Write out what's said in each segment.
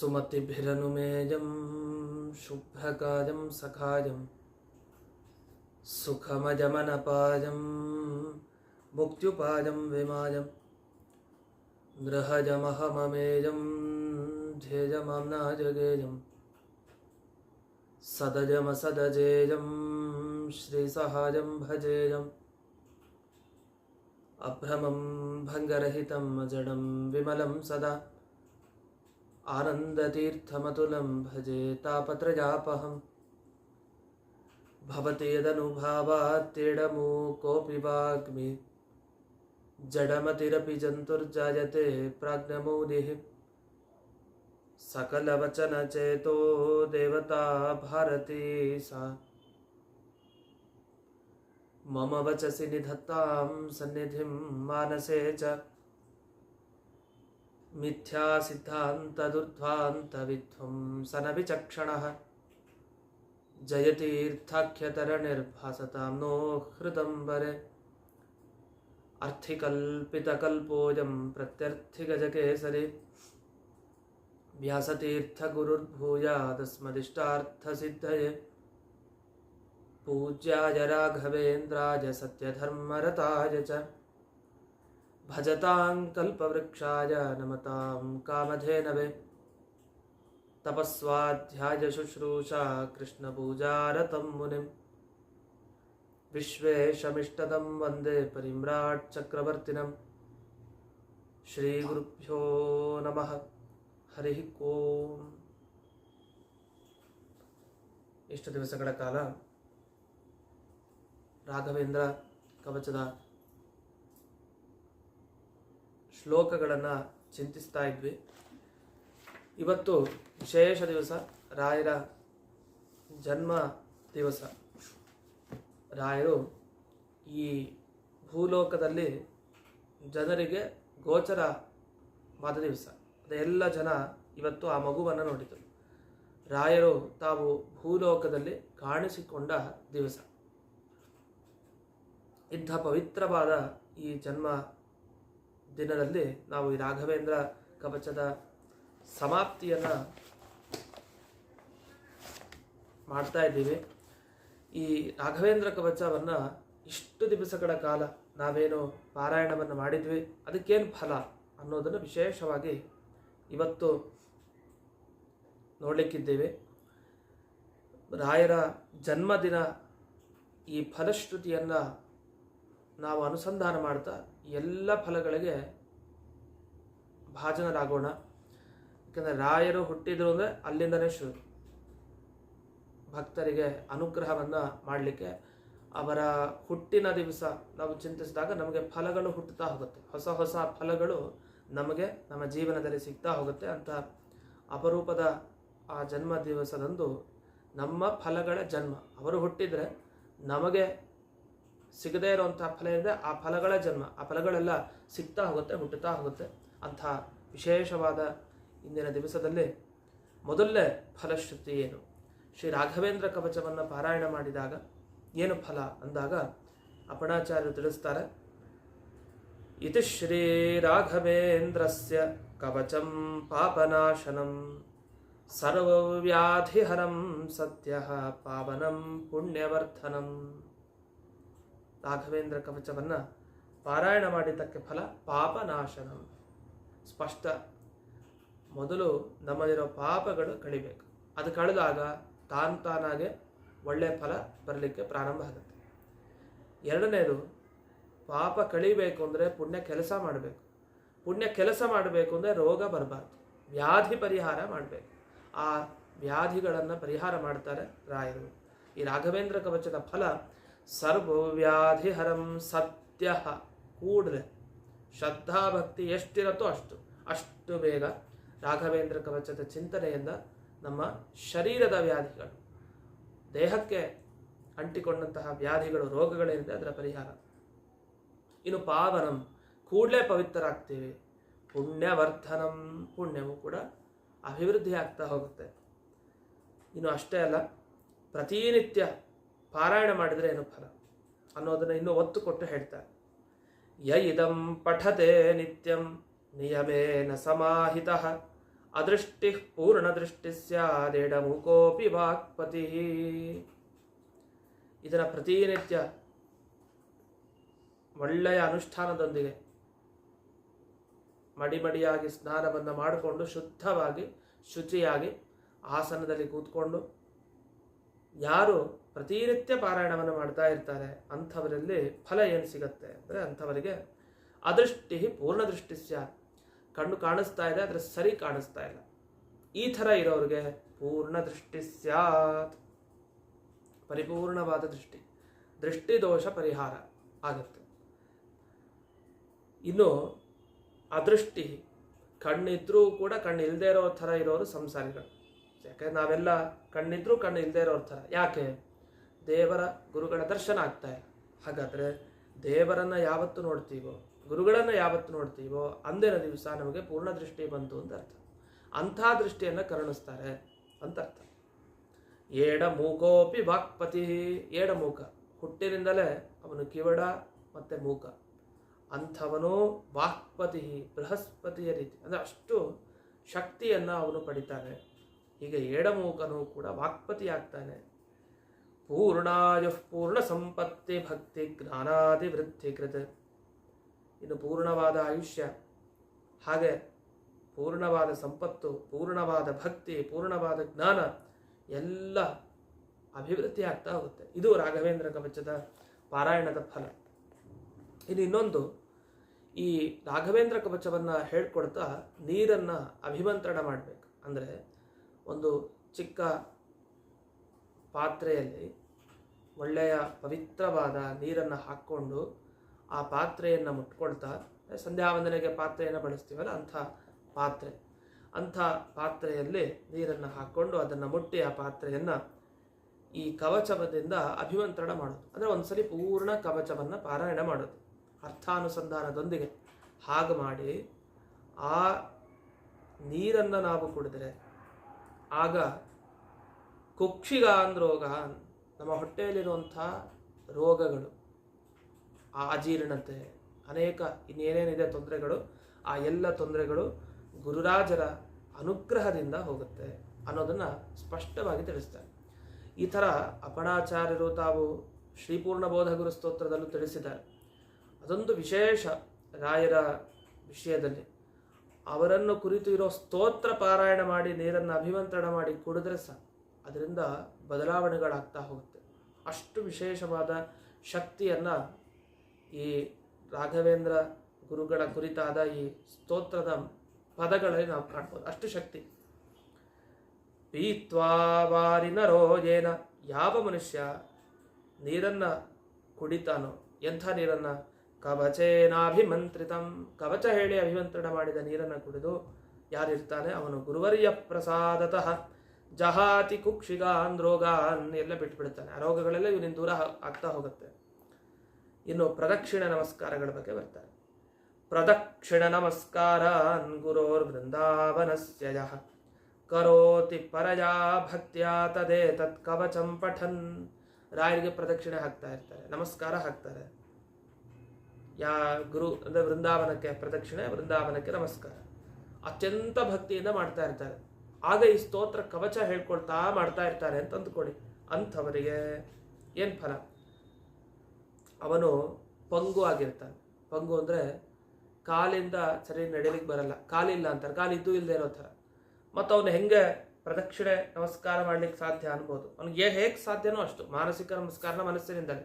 ಸುಮತಿಭಿರನುಮೇಯಂ ಶುಭ್ರಕಾಯಂ ಸಖಾಯಂ ಸುಖಮಜಮನಪಾಯಂ ಮುಕ್ತ್ಯುಪಾಯಂ ವಿಮಾಯಂ ಗೃಹಜಮಹಮಮೇಯಂ ಧ್ಯೇಯಮಾಮ್ನಾಜಗೇಯಂ ಸದಜಮಸದಜೇಯಂ ಶ್ರೀಸಹಾಯಂ ಭಜೇಯಂ ಅಭ್ರಮಂ ಭಂಗರಹಿತಂ ಅಜಡಂ ವಿಮಲಂ ಸದಾ ಆನಂದತೀರ್ಥಮತುಲಂ ಭಜೆ ತಾಪತ್ರಯಾಪಹಂ ಭವತಿ ಯದನುಭಾವಾತ್ತೇಡಮೂಕೋಪಿ ವಾಗ್ಮಿ ಜಡಮತಿರಪಿ ಜಂತುರ್ಜಾಯತೆ ಪ್ರಾಜ್ಞಮೌನಿಃ ಸಕಲವಚನಚೇತೋ ದೇವತಾ ಭಾರತೀ ಸಾ ಮಮ ವಚಸಿ ನಿಧತ್ತಾಂ ಸನ್ನಿಧಿಂ ಮಾನಸೇ ಚ ಮಿಥ್ಯಾ ಸಿದ್ಧಾಂತದುರ್ಧ್ವಾಂತ ವಿಧ್ವಂಸನ ವಿಚಕ್ಷಣಃ ಜಯತೀರ್ಥಾಖ್ಯತರನಿರ್ಭಾಸತಾಂ ನೋ ಹೃದಂಬರೆ ಅರ್ಥಿಕಲ್ಪಿತಕಲ್ಪೋಯಂ ಪ್ರತ್ಯರ್ಥಿಗಜಕೇಸರಿ ವ್ಯಾಸತೀರ್ಥಗುರುರ್ಭೂಯಾದಸ್ಮದಿಷ್ಟಾರ್ಥಸಿದ್ಧಯೇ ಪೂಜ್ಯಾಯ ರಾಘವೇಂದ್ರಾಯ ಸತ್ಯಧರ್ಮರತಾಯ ಚ ಭಜತಾಂ ಕಲ್ಪವೃಕ್ಷಾಯ ನಮತಾಂ ಕಾಮಧೇನವೇ ತಪಸ್ವಾಧ್ಯಾಯ ಶುಶ್ರೂಷಾ ಕೃಷ್ಣಪೂಜಾರತಂ ಮುನಿಂ ವಿಶ್ವೇಶಮಿಷ್ಟದಂ ವಂದೇ ಪರಿಮ್ರಾಟ್ ಚಕ್ರವರ್ತಿನಂ ಶ್ರೀಗುರುಭ್ಯೋ ನಮಃ ಹರಿ ಓಂ. ಇಷ್ಟು ದಿವಸಗಳ ಕಾಲ ರಾಘವೇಂದ್ರ ಕವಚದ ಶ್ಲೋಕಗಳನ್ನು ಚಿಂತಿಸ್ತಾ ಇದ್ವಿ. ಇವತ್ತು ವಿಶೇಷ ದಿವಸ, ರಾಯರ ಜನ್ಮ ದಿವಸ. ರಾಯರು ಈ ಭೂಲೋಕದಲ್ಲಿ ಜನರಿಗೆ ಗೋಚರವಾದ ದಿವಸ. ಎಲ್ಲ ಜನ ಇವತ್ತು ಆ ಮಗುವನ್ನು ನೋಡಿದರು. ರಾಯರು ತಾವು ಭೂಲೋಕದಲ್ಲಿ ಕಾಣಿಸಿಕೊಂಡ ದಿವಸ. ಇಂಥ ಪವಿತ್ರವಾದ ಈ ಜನ್ಮ ದಿನದಲ್ಲಿ ನಾವು ಈ ರಾಘವೇಂದ್ರ ಕವಚದ ಸಮಾಪ್ತಿಯನ್ನು ಮಾಡ್ತಾ ಇದ್ದೀವಿ. ಈ ರಾಘವೇಂದ್ರ ಕವಚವನ್ನು ಇಷ್ಟು ದಿವಸಗಳ ಕಾಲ ನಾವೇನು ಪಾರಾಯಣವನ್ನು ಮಾಡಿದ್ವಿ, ಅದಕ್ಕೇನು ಫಲ ಅನ್ನೋದನ್ನು ವಿಶೇಷವಾಗಿ ಇವತ್ತು ನೋಡಲಿಕ್ಕಿದ್ದೇವೆ. ರಾಯರ ಜನ್ಮದಿನ ಈ ಫಲಶ್ರುತಿಯನ್ನು ನಾವು ಅನುಸಂಧಾನ ಮಾಡ್ತಾ ಎಲ್ಲ ಫಲಗಳಿಗೆ ಭಾಜನರಾಗೋಣ. ಯಾಕಂದರೆ ರಾಯರು ಹುಟ್ಟಿದ್ರು ಅಂದರೆ ಅಲ್ಲಿಂದನೇ ಶುರು. ಭಕ್ತರಿಗೆ ಅನುಗ್ರಹವನ್ನು ಮಾಡಲಿಕ್ಕೆ ಅವರ ಹುಟ್ಟಿನ ದಿವಸ ನಾವು ಚಿಂತಿಸಿದಾಗ ನಮಗೆ ಫಲಗಳು ಹುಟ್ಟುತ್ತಾ ಹೋಗುತ್ತೆ. ಹೊಸ ಹೊಸ ಫಲಗಳು ನಮಗೆ ನಮ್ಮ ಜೀವನದಲ್ಲಿ ಸಿಗ್ತಾ ಹೋಗುತ್ತೆ. ಅಂತ ಅಪರೂಪದ ಆ ಜನ್ಮ ದಿವಸದಂದು ನಮ್ಮ ಫಲಗಳ ಜನ್ಮ. ಅವರು ಹುಟ್ಟಿದರೆ ನಮಗೆ ಸಿಗದೇ ಇರುವಂಥ ಫಲ ಇದೆ, ಆ ಫಲಗಳ ಜನ್ಮ. ಆ ಫಲಗಳೆಲ್ಲ ಸಿಗ್ತಾ ಹೋಗುತ್ತೆ, ಹುಟ್ಟುತ್ತಾ ಹೋಗುತ್ತೆ. ಅಂಥ ವಿಶೇಷವಾದ ಇಂದಿನ ದಿವಸದಲ್ಲಿ ಮೊದಲನೇ ಫಲಶ್ರುತಿ ಏನು? ಶ್ರೀ ರಾಘವೇಂದ್ರ ಕವಚವನ್ನು ಪಾರಾಯಣ ಮಾಡಿದಾಗ ಏನು ಫಲ ಅಂದಾಗ ಅಪಣಾಚಾರ್ಯರು ತಿಳಿಸ್ತಾರೆ. ಇತಿ ಶ್ರೀ ರಾಘವೇಂದ್ರಸ್ಯ ಕವಚಂ ಪಾಪನಾಶನಂ ಸರ್ವವ್ಯಾಧಿಹರಂ ಸತ್ಯಃ ಪಾವನಂ ಪುಣ್ಯವರ್ಧನಂ. ರಾಘವೇಂದ್ರ ಕವಚವನ್ನು ಪಾರಾಯಣ ಮಾಡಿದ್ದಕ್ಕೆ ಫಲ ಪಾಪನಾಶನಂ. ಸ್ಪಷ್ಟ. ಮೊದಲು ನಮ್ಮಲ್ಲಿರೋ ಪಾಪಗಳು ಕಳಿಬೇಕು. ಅದು ಕಳೆದಾಗ ತಾನಾಗೆ ಒಳ್ಳೆಯ ಫಲ ಬರಲಿಕ್ಕೆ ಪ್ರಾರಂಭ ಆಗುತ್ತೆ. ಎರಡನೇದು, ಪಾಪ ಕಳಿಬೇಕು ಅಂದರೆ ಪುಣ್ಯ ಕೆಲಸ ಮಾಡಬೇಕು. ಪುಣ್ಯ ಕೆಲಸ ಮಾಡಬೇಕು ಅಂದರೆ ರೋಗ ಬರಬಾರ್ದು, ವ್ಯಾಧಿ ಪರಿಹಾರ ಮಾಡಬೇಕು. ಆ ವ್ಯಾಧಿಗಳನ್ನು ಪರಿಹಾರ ಮಾಡ್ತಾರೆ ರಾಯರು. ಈ ರಾಘವೇಂದ್ರ ಕವಚದ ಫಲ ಸರ್ವವ್ಯಾಧಿಹರಂ ಸತ್ಯ. ಕೂಡಲೇ ಶ್ರದ್ಧಾಭಕ್ತಿ ಎಷ್ಟಿರುತ್ತೋ ಅಷ್ಟು ಬೇಗ ರಾಘವೇಂದ್ರ ಕವಚದ ಚಿಂತನೆಯಿಂದ ನಮ್ಮ ಶರೀರದ ವ್ಯಾಧಿಗಳು, ದೇಹಕ್ಕೆ ಅಂಟಿಕೊಂಡಂತಹ ವ್ಯಾಧಿಗಳು, ರೋಗಗಳೇನಿದೆ ಅದರ ಪರಿಹಾರ. ಇನ್ನು ಪಾವನಂ, ಕೂಡಲೇ ಪವಿತ್ರರಾಗ್ತೀವಿ. ಪುಣ್ಯವರ್ಧನಂ, ಪುಣ್ಯವು ಕೂಡ ಅಭಿವೃದ್ಧಿ ಆಗ್ತಾ ಹೋಗುತ್ತೆ. ಇನ್ನು ಅಷ್ಟೇ ಅಲ್ಲ, ಪ್ರತಿನಿತ್ಯ ಪಾರಾಯಣ ಮಾಡಿದರೆ ಏನು ಫಲ ಅನ್ನೋದನ್ನು ಇನ್ನೂ ಒತ್ತು ಕೊಟ್ಟು ಹೇಳ್ತಾರೆ. ಯ ಇದಂ ಪಠತೆ ನಿತ್ಯಂ ನಿಯಮೇನ ಸಮಾಹಿತಃ ಅದೃಷ್ಟಿ ಪೂರ್ಣದೃಷ್ಟಿ ಸ್ಯಾದೇಡ ಮೂಕೋಪಿ ವಾಕ್ಪತಿ. ಇದರ ಪ್ರತಿನಿತ್ಯ ಒಳ್ಳೆಯ ಅನುಷ್ಠಾನದೊಂದಿಗೆ ಮಡಿಮಡಿಯಾಗಿ ಸ್ನಾನವನ್ನು ಮಾಡಿಕೊಂಡು ಶುದ್ಧವಾಗಿ ಶುಚಿಯಾಗಿ ಆಸನದಲ್ಲಿ ಕೂತ್ಕೊಂಡು ಯಾರು ಪ್ರತಿನಿತ್ಯ ಪಾರಾಯಣವನ್ನು ಮಾಡ್ತಾ ಇರ್ತಾರೆ ಅಂಥವರಲ್ಲಿ ಫಲ ಏನು ಸಿಗತ್ತೆ ಅಂದರೆ, ಅಂಥವರಿಗೆ ಅದೃಷ್ಟಿ ಪೂರ್ಣದೃಷ್ಟಿ ಸ್ಯಾತ್, ಕಣ್ಣು ಕಾಣಿಸ್ತಾ ಇದೆ ಆದರೆ ಸರಿ ಕಾಣಿಸ್ತಾ ಇಲ್ಲ, ಈ ಥರ ಇರೋರಿಗೆ ಪೂರ್ಣದೃಷ್ಟಿ ಸ್ಯಾತ್, ಪರಿಪೂರ್ಣವಾದ ದೃಷ್ಟಿ, ದೃಷ್ಟಿದೋಷ ಪರಿಹಾರ ಆಗುತ್ತೆ. ಇನ್ನು ಅದೃಷ್ಟಿ ಕಣ್ಣಿದ್ರೂ ಕೂಡ ಕಣ್ಣು ಇಲ್ಲದೆ ಇರೋ ಥರ ಇರೋರು ಸಂಸಾರಿಗಳು. ಯಾಕೆ ನಾವೆಲ್ಲ ಕಣ್ಣಿದ್ರೂ ಕಣ್ಣು ಇಲ್ಲದೆ ಇರೋರ ಥರ. ಯಾಕೆ? ದೇವರ ಗುರುಗಳ ದರ್ಶನ ಆಗ್ತಾ ಇಲ್ಲ. ಹಾಗಾದರೆ ದೇವರನ್ನು ಯಾವತ್ತು ನೋಡ್ತೀವೋ, ಗುರುಗಳನ್ನು ಯಾವತ್ತು ನೋಡ್ತೀವೋ ಅಂದಿನ ದಿವಸ ನಮಗೆ ಪೂರ್ಣ ದೃಷ್ಟಿ ಬಂತು ಅಂತ ಅರ್ಥ. ಅಂಥ ದೃಷ್ಟಿಯನ್ನು ಕರುಣಿಸ್ತಾರೆ ಅಂತ ಅರ್ಥ. ಏಡ ಮೂಕೋಪಿ ವಾಕ್ಪತಿ. ಏಡ ಮೂಕ, ಹುಟ್ಟಿನಿಂದಲೇ ಅವನು ಕಿವಡ ಮತ್ತು ಮೂಕ. ಅಂಥವನು ವಾಕ್ಪತಿ, ಬೃಹಸ್ಪತಿಯ ರೀತಿ, ಅಂದರೆ ಅಷ್ಟು ಶಕ್ತಿಯನ್ನು ಅವನು ಪಡಿತಾನೆ. ಹೀಗೆ ಏಡಮೂಕನು ಕೂಡ ವಾಕ್ಪತಿ ಆಗ್ತಾನೆ. ಪೂರ್ಣಾಯು ಪೂರ್ಣ ಸಂಪತ್ತಿ ಭಕ್ತಿ ಜ್ಞಾನಾದಿ ವೃದ್ಧಿ ಕೃತ. ಇನ್ನು ಪೂರ್ಣವಾದ ಆಯುಷ್ಯ, ಹಾಗೆ ಪೂರ್ಣವಾದ ಸಂಪತ್ತು, ಪೂರ್ಣವಾದ ಭಕ್ತಿ, ಪೂರ್ಣವಾದ ಜ್ಞಾನ ಎಲ್ಲ ಅಭಿವೃದ್ಧಿ ಆಗ್ತಾ ಹೋಗುತ್ತೆ. ಇದು ರಾಘವೇಂದ್ರ ಕವಚದ ಪಾರಾಯಣದ ಫಲ. ಇನ್ನು ಇನ್ನೊಂದು, ಈ ರಾಘವೇಂದ್ರ ಕವಚವನ್ನು ಹೇಳ್ಕೊಡ್ತಾ ನೀರನ್ನು ಅಭಿಮಂತ್ರಣ ಮಾಡಬೇಕು. ಅಂದರೆ ಒಂದು ಚಿಕ್ಕ ಪಾತ್ರೆಯಲ್ಲಿ ಒಳ್ಳೆಯ ಪವಿತ್ರವಾದ ನೀರನ್ನು ಹಾಕ್ಕೊಂಡು ಆ ಪಾತ್ರೆಯನ್ನು ಮುಟ್ಕೊಳ್ತಾ, ಸಂಧ್ಯಾವಂದನೆಗೆ ಪಾತ್ರೆಯನ್ನು ಬಳಸ್ತೀವಲ್ಲ ಅಂಥ ಪಾತ್ರೆಯಲ್ಲಿ ನೀರನ್ನು ಹಾಕ್ಕೊಂಡು ಅದನ್ನು ಮುಟ್ಟಿ ಆ ಪಾತ್ರೆಯನ್ನು ಈ ಕವಚದಿಂದ ಅಭಿಮಂತ್ರಣ ಮಾಡೋದು. ಅಂದರೆ ಒಂದ್ಸಲಿ ಪೂರ್ಣ ಕವಚವನ್ನು ಪಾರಾಯಣ ಮಾಡೋದು ಅರ್ಥಾನುಸಂಧಾನದೊಂದಿಗೆ. ಹಾಗೆ ಮಾಡಿ ಆ ನೀರನ್ನು ನಾವು ಕುಡಿದರೆ ಆಗ ಕುಕ್ಷಿಗಾಂದ್ರೋಗ, ನಮ್ಮ ಹೊಟ್ಟೆಯಲ್ಲಿರುವಂಥ ರೋಗಗಳು, ಆ ಅಜೀರ್ಣತೆ, ಅನೇಕ ಇನ್ನೇನೇನಿದೆ ತೊಂದರೆಗಳು, ಆ ಎಲ್ಲ ತೊಂದರೆಗಳು ಗುರುರಾಜರ ಅನುಗ್ರಹದಿಂದ ಹೋಗುತ್ತೆ ಅನ್ನೋದನ್ನು ಸ್ಪಷ್ಟವಾಗಿ ತಿಳಿಸ್ತಾರೆ. ಈ ಥರ ಅಪಣಾಚಾರ್ಯರು ತಾವು ಶ್ರೀಪೂರ್ಣ ಬೋಧಗುರು ಸ್ತೋತ್ರದಲ್ಲೂ ತಿಳಿಸಿದ್ದಾರೆ. ಅದೊಂದು ವಿಶೇಷ ರಾಯರ ವಿಷಯದಲ್ಲಿ. ಅವರನ್ನು ಕುರಿತು ಇರೋ ಸ್ತೋತ್ರ ಪಾರಾಯಣ ಮಾಡಿ ನೀರನ್ನು ಅಭಿಮಂತ್ರಣ ಮಾಡಿ ಕುಡಿದ್ರೆ ಸಾಕು, ಅದರಿಂದ ಬದಲಾವಣೆಗಳಾಗ್ತಾ ಹೋಗುತ್ತೆ. ಅಷ್ಟು ವಿಶೇಷವಾದ ಶಕ್ತಿಯನ್ನು ಈ ರಾಘವೇಂದ್ರ ಗುರುಗಳ ಕುರಿತಾದ ಈ ಸ್ತೋತ್ರದ ಪದಗಳಲ್ಲಿ ನಾವು ಕಾಣ್ಬೋದು. ಅಷ್ಟು ಶಕ್ತಿ. ಪೀತ್ವಾ ವಾರಿನರೋ ಏನ, ಯಾವ ಮನುಷ್ಯ ನೀರನ್ನು ಕುಡಿತಾನೋ, ಎಂಥ ನೀರನ್ನು, ಕವಚೇನಾಭಿಮಂತ್ರಿತಂ, ಕವಚ ಹೇಳಿ ಅಭಿಮಂತ್ರಣ ಮಾಡಿದ ನೀರನ್ನು ಕುಡಿದು ಯಾರಿರ್ತಾನೆ ಅವನು ಗುರುವರ್ಯ ಪ್ರಸಾದತಃ ಜಹಾತಿ ಕುಕ್ಷಿಗಾನ್ ರೋಗಾನ್, ಎಲ್ಲ ಬಿಟ್ಬಿಡ್ತಾನೆ. ಆ ರೋಗಗಳೆಲ್ಲ ಇವನಿಂದ ದೂರ ಆಗ್ತಾ ಹೋಗುತ್ತೆ. ಇನ್ನು ಪ್ರದಕ್ಷಿಣ ನಮಸ್ಕಾರಗಳ ಬಗ್ಗೆ ಬರ್ತಾರೆ. ಪ್ರದಕ್ಷಿಣ ನಮಸ್ಕಾರಾನ್ ಗುರೋರ್ ವೃಂದಾವನಸ್ಯ ಯಃ ಕರೋತಿ ಪರಯಾ ಭಕ್ತ್ಯಾ ತದೇ ತತ್ ಕವಚಂ ಪಠನ್. ರಾಯರಿಗೆ ಪ್ರದಕ್ಷಿಣೆ ಹಾಕ್ತಾ ಇರ್ತಾರೆ, ನಮಸ್ಕಾರ ಹಾಕ್ತಾರೆ. ಗುರು ಅಂದರೆ ವೃಂದಾವನಕ್ಕೆ ಪ್ರದಕ್ಷಿಣೆ, ವೃಂದಾವನಕ್ಕೆ ನಮಸ್ಕಾರ, ಅತ್ಯಂತ ಭಕ್ತಿಯಿಂದ ಮಾಡ್ತಾ ಇರ್ತಾರೆ. ಆಗ ಈ ಸ್ತೋತ್ರ ಕವಚ ಹೇಳ್ಕೊಳ್ತಾ ಮಾಡ್ತಾ ಇರ್ತಾರೆ ಅಂತ ಅಂದ್ಕೊಳ್ಳಿ. ಅಂಥವರಿಗೆ ಏನು ಫಲ? ಅವನು ಪಂಗು ಆಗಿರ್ತಾನೆ. ಪಂಗು ಅಂದರೆ ಕಾಲಿಂದ ಸರಿ ನಡೀಲಿಕ್ಕೆ ಬರಲ್ಲ, ಕಾಲಿಲ್ಲ ಅಂತಾರೆ, ಕಾಲಿದ್ದು ಇಲ್ಲದೆ ಇರೋ ಥರ. ಮತ್ತು ಅವನು ಹೆಂಗೆ ಪ್ರದಕ್ಷಿಣೆ ನಮಸ್ಕಾರ ಮಾಡ್ಲಿಕ್ಕೆ ಸಾಧ್ಯ ಅನ್ಬೋದು? ಅವನಿಗೆ ಹೇಗೆ ಸಾಧ್ಯನೋ ಅಷ್ಟು ಮಾನಸಿಕ ನಮಸ್ಕಾರನ ಮನಸ್ಸಿನಿಂದಲೇ.